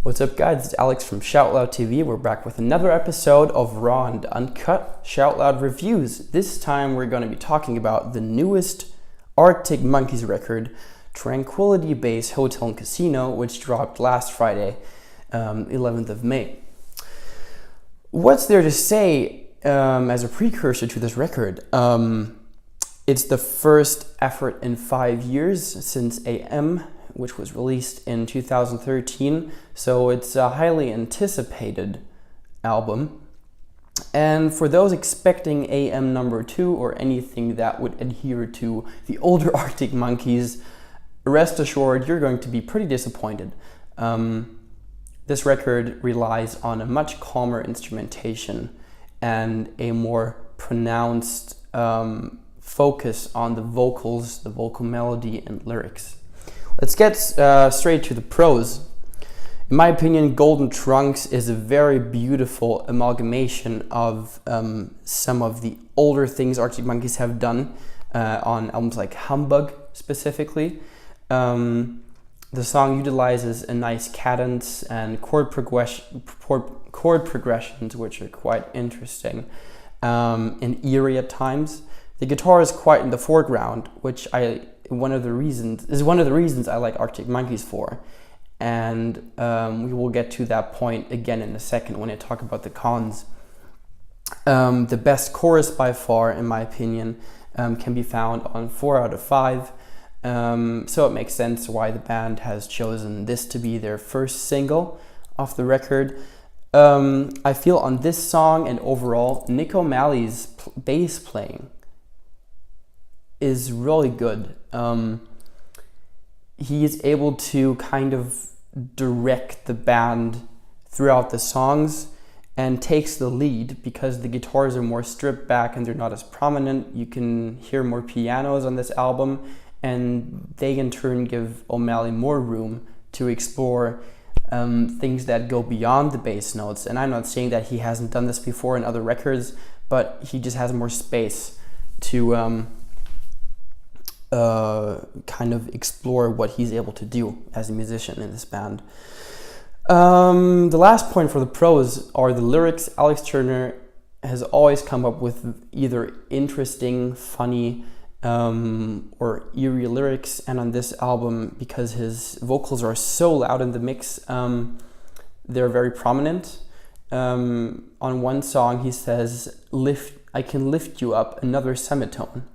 What's up, guys? It's Alex from Shout Loud TV. We're back with another episode of Raw and Uncut Shout Loud reviews. This time we're going to be talking about the newest Arctic Monkeys record, Tranquility-based Hotel and Casino, which dropped last Friday, 11th of May. What's there to say as a precursor to this record? It's the first effort in 5 years since AM, which was released in 2013, so it's a highly anticipated album. And for those expecting AM number 2 or anything that would adhere to the older Arctic Monkeys, rest assured you're going to be pretty disappointed. This record relies on a much calmer instrumentation and a more pronounced focus on the vocals, the vocal melody and lyrics. Let's get straight to the prose. In my opinion, Golden Trunks is a very beautiful amalgamation of some of the older things Arctic Monkeys have done on albums like Humbug specifically. The song utilizes a nice cadence and chord progressions which are quite interesting and eerie at times. The guitar is quite in the foreground, which is one of the reasons I like Arctic Monkeys for. And we will get to that point again in a second when I talk about the cons. The best chorus by far, in my opinion, can be found on 4 out of 5. So it makes sense why the band has chosen this to be their first single off the record. I feel on this song and overall, Nick O'Malley's bass playing is really good. He is able to kind of direct the band throughout the songs and takes the lead because the guitars are more stripped back and they're not as prominent. You can hear more pianos on this album, and they in turn give O'Malley more room to explore things that go beyond the bass notes. And I'm not saying that he hasn't done this before in other records, but he just has more space to kind of explore what he's able to do as a musician in this band. The last point for the prose are the lyrics. Alex Turner has always come up with either interesting, funny, or eerie lyrics, and on this album, because his vocals are so loud in the mix, they're very prominent. On one song he says, I can lift you up another semitone,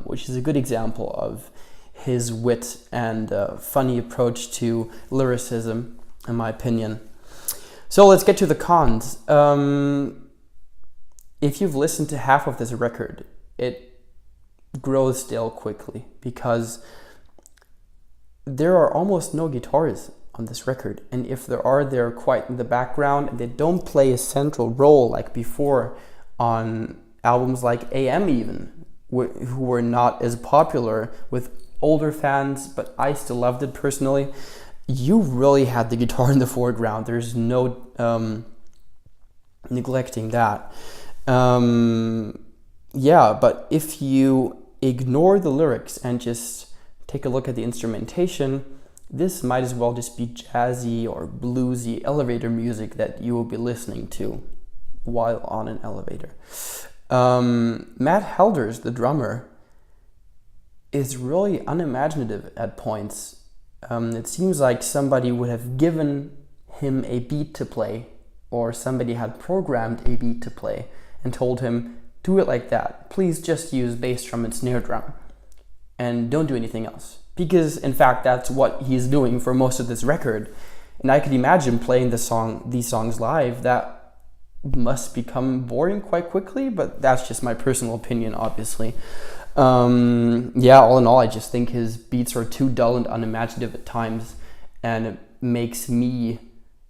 which is a good example of his wit and funny approach to lyricism, in my opinion. So let's get to the cons. If you've listened to half of this record, it grows stale quickly because there are almost no guitars on this record, and if there are, they're quite in the background and they don't play a central role like before on albums like AM even, who were not as popular with older fans, but I still loved it personally. You really had the guitar in the foreground. There's no neglecting that. But if you ignore the lyrics and just take a look at the instrumentation, this might as well just be jazzy or bluesy elevator music that you will be listening to while on an elevator. Matt Helders, the drummer, is really unimaginative at points. It seems like somebody would have given him a beat to play, or somebody had programmed a beat to play and told him, do it like that. Please just use bass drum and snare drum and don't do anything else. Because in fact, that's what he's doing for most of this record. And I could imagine playing these songs live, that must become boring quite quickly, but that's just my personal opinion, obviously. All in all, I just think his beats are too dull and unimaginative at times, and it makes me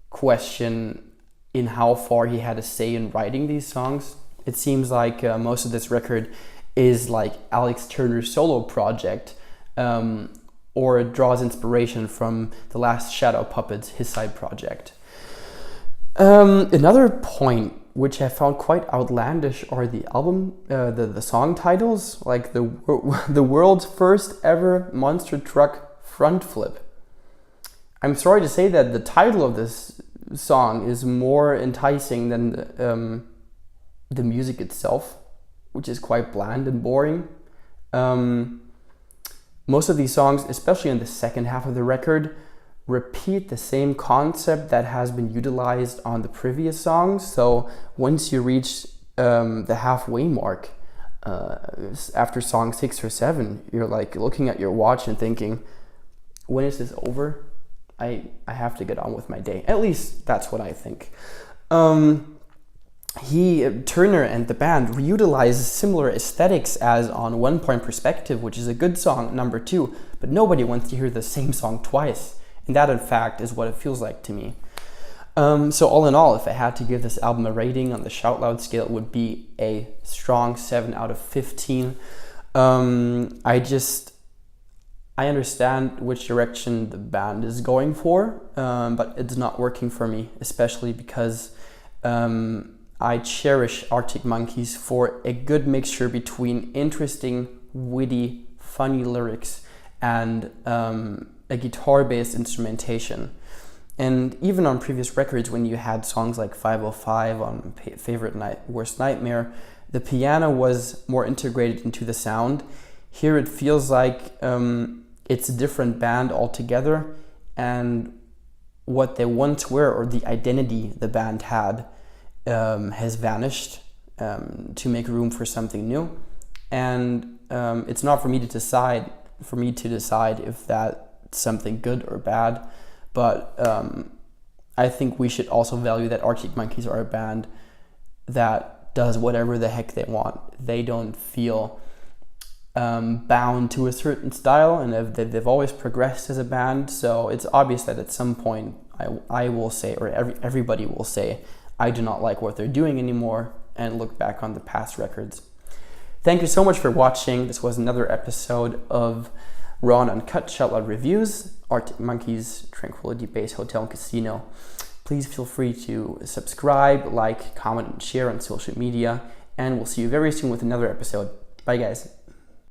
question in how far he had a say in writing these songs. It seems like most of this record is like Alex Turner's solo project, or it draws inspiration from The Last Shadow Puppets, his side project. Another point which I found quite outlandish are the album, the song titles, like the world's first ever monster truck front flip. I'm sorry to say that the title of this song is more enticing than the music itself, which is quite bland and boring. Most of these songs, especially in the second half of the record, repeat the same concept that has been utilized on the previous songs. So once you reach the halfway mark, after song 6 or 7, you're like looking at your watch and thinking, when is this over? I have to get on with my day. At least that's what I think. Turner and the band reutilizes similar aesthetics as on One Point Perspective, which is a good song, number 2, but nobody wants to hear the same song twice. And that, in fact, is what it feels like to me. So all in all, if I had to give this album a rating on the Shout Loud scale, it would be a strong 7 out of 15. I understand which direction the band is going for, but it's not working for me, especially because I cherish Arctic Monkeys for a good mixture between interesting, witty, funny lyrics and a guitar-based instrumentation. And even on previous records, when you had songs like 505 on Favorite Night, Worst Nightmare, the piano was more integrated into the sound. Here it feels like it's a different band altogether, and what they once were, or the identity the band had, has vanished to make room for something new. And it's not for me to decide if that's something good or bad, but I think we should also value that Arctic Monkeys are a band that does whatever the heck they want. They don't feel bound to a certain style, and they've always progressed as a band. So it's obvious that at some point I will say, or everybody will say, I do not like what they're doing anymore, and look back on the past records. Thank you so much for watching. This was another episode of Raw and Uncut Shout Loud Reviews, Arctic Monkeys, Tranquility Base Hotel and Casino. Please feel free to subscribe, like, comment, and share on social media, and we'll see you very soon with another episode. Bye, guys.